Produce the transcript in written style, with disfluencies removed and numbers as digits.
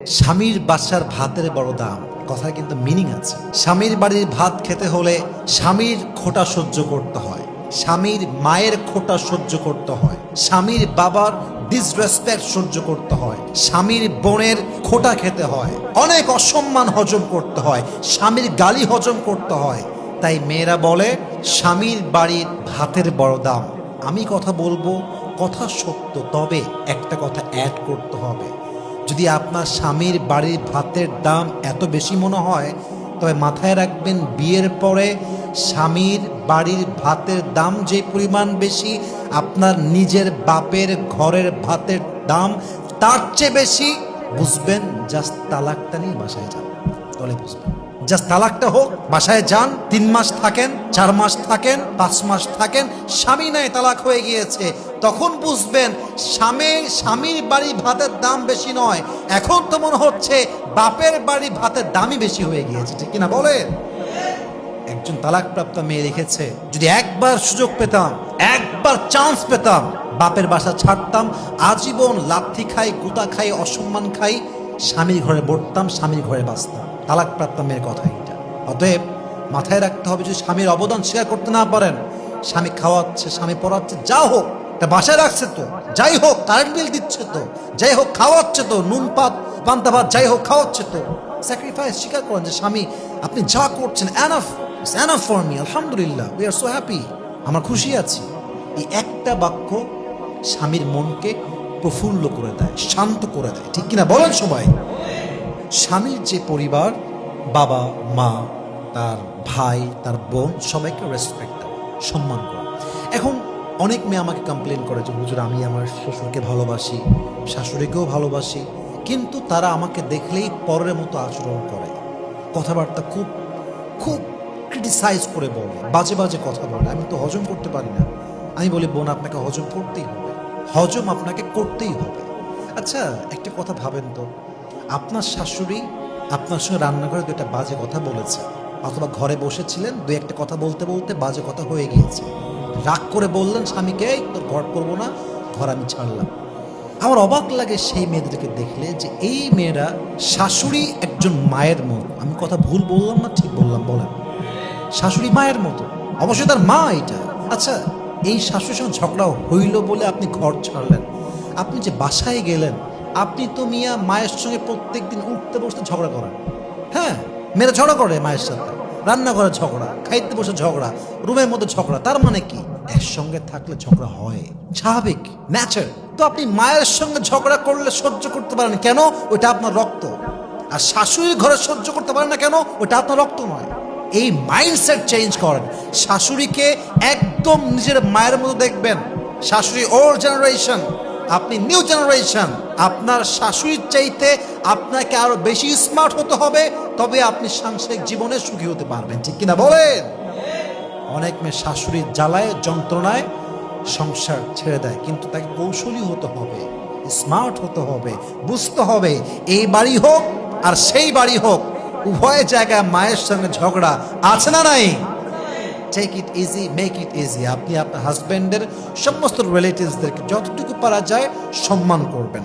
স্বামীর বাসার ভাতের বড় দাম, কথার কিন্তু মিনিং আছে। স্বামীর বাড়ির ভাত খেতে হলে স্বামীর খোঁটা সহ্য করতে হয়, স্বামীর মায়ের খোঁটা সহ্য করতে হয়, স্বামীর বাবার ডিসরেসপেক্ট সহ্য করতে হয়, স্বামীর বোনের খোঁটা খেতে হয়, অনেক অসম্মান হজম করতে হয়, স্বামীর গালি হজম করতে হয়। তাই মেয়েরা বলে স্বামীর বাড়ির ভাতের বড় দাম। আমি কথা বলবো, কথা সত্য, তবে একটা কথা অ্যাড করতে হবে। যদি আপনার স্বামীর বাড়ির ভাতের দাম এত বেশি মনে হয়, তবে মাথায় রাখবেন বিয়ের পরে স্বামীর বাড়ির ভাতের দাম যে পরিমাণ বেশি, আপনার নিজের বাপের ঘরের ভাতের দাম তার চেয়ে বেশি। বুঝবেন, জাস্ট তালাকটা নিয়ে বাসায় যান, তাহলে বুঝবেন। জাস্ট তালাকটা হোক, বাসায় যান, 3 মাস থাকেন, 4 মাস থাকেন, 5 মাস থাকেন, স্বামী নাই তালাক হয়ে গিয়েছে, তখন বুঝবেন স্বামীর বাড়ি ভাতের দাম বেশি নয়, এখন তো মনে হচ্ছে বাপের বাড়ি ভাতের দামই বেশি হয়ে গিয়েছে। ঠিক কিনা বলেন? একজন তালাকপ্রাপ্ত মেয়ে লিখেছে, যদি একবার সুযোগ পেতাম, একবার চান্স পেতাম, বাপের বাসা ছাড়তাম, আজীবন লাথি খাই, গুতা খাই, অসম্মান খাই, স্বামীর ঘরে বসতাম, স্বামীর ঘরে বাঁচতাম। তালাকপ্রাপ্ত মেয়ের কথা এটা। অতএব মাথায় রাখতে হবে, যদি স্বামীর অবদান স্বীকার করতে না পারেন, স্বামী খাওয়াচ্ছে, স্বামী পড়াচ্ছে, যা হোক, তা বাসায় রাখছে তো, যাই হোক কারেন্ট বিল দিচ্ছে তো, যাই হোক খাওয়াচ্ছে তো, নুন পাত পান্তা ভাত যাই হোক খাওয়াচ্ছে তো, স্যাক্রিফাইস স্বীকার করেন যে স্বামী আপনি যা করছেন enough, it's enough for me, আলহামদুলিল্লাহ, উই আর সো হ্যাপি, আমরা খুশি আছি। এই একটা বাক্য স্বামীর মনকে প্রফুল্ল করে দেয়, শান্ত করে দেয়। ঠিক কিনা বলেন সবাই? স্বামীর যে পরিবার, বাবা মা, তার ভাই, তার বোন, সবাইকে রেসপেক্ট দেয়, সম্মান করে। এখন অনেক মেয়ে আমাকে কমপ্লেন করে যে হুজুর, আমি আমার শ্বশুরকে ভালোবাসি, শাশুড়িকেও ভালোবাসি, কিন্তু তারা আমাকে দেখলেই পরের মতো আচরণ করে, কথাবার্তা খুব খুব ক্রিটিসাইজ করে বলে, বাজে বাজে কথা বলে, আমি তো হজম করতে পারি না। আমি বলি, বোন, আপনাকে হজম করতেই হবে, হজম আপনাকে করতেই হবে। আচ্ছা, একটা কথা ভাবেন তো, আপনার শাশুড়ি আপনার সঙ্গে রান্নাঘরে 2টা বাজে কথা বলেছে, অথবা ঘরে বসেছিলেন, 2-1টা কথা বলতে বলতে বাজে কথা হয়ে গিয়েছে, রাগ করে বললেন স্বামীকে, এই তোর ঘর করবো না, ঘর আমি ছাড়লাম। আমার অবাক লাগে সেই মেয়েদেরকে দেখলে, যে এই মেয়েরা শাশুড়ি একজন মায়ের মতো। আমি কথা ভুল বললাম না ঠিক বললাম? বলেন, শাশুড়ি মায়ের মতো, অবশ্যই তার মা এটা। আচ্ছা, এই শাশুড়ির সঙ্গে ঝগড়া হইল বলে আপনি ঘর ছাড়লেন, আপনি যে বাসায় গেলেন, আপনি তো মিয়া মায়ের সঙ্গে প্রত্যেক দিন উঠতে বসতে ঝগড়া করেন। হ্যাঁ, মেয়েরা ঝগড়া করে মায়ের সাথে, রান্নাঘরে ঝগড়া, খাইতে বসে ঝগড়া, রুমের মধ্যে ঝগড়া। তার মানে কি? একসঙ্গে থাকলে ঝগড়া হয়, স্বাভাবিক, ন্যাচার। তো আপনি মায়ের সঙ্গে ঝগড়া করলে সহ্য করতে পারেন কেন? ওইটা আপনার রক্ত। আর শাশুড়ির ঘরে সহ্য করতে পারেন না কেন? ওইটা আপনার রক্ত নয়। এই মাইন্ডসেট চেঞ্জ করেন। শাশুড়িকে একদম নিজের মায়ের মতো দেখবেন। শাশুড়ি ওল্ড জেনারেশন, আপনি নিউ জেনারেশন। আপনার শাশুড়ির চাইতে আপনাকে আরো বেশি স্মার্ট হতে হবে, তবে আপনি সাংসারিক জীবনে সুখী হতে পারবেন। ঠিক কিনা বলেন? অনেক মেয়ে শাশুড়ির জ্বালায়, যন্ত্রণায় সংসার ছেড়ে দেয়, কিন্তু তাকে কৌশলী হতে হবে, স্মার্ট হতে হবে, বুঝতে হবে এই বাড়ি হোক আর সেই বাড়ি হোক, উভয় জায়গায় মায়ের সঙ্গে ঝগড়া আছে না নাই? Take it easy, make it easy. আপনি আপনার হাজব্যান্ডের সমস্ত রিলেটিভসদেরকে যতটুকু পারা যায় সম্মান করবেন।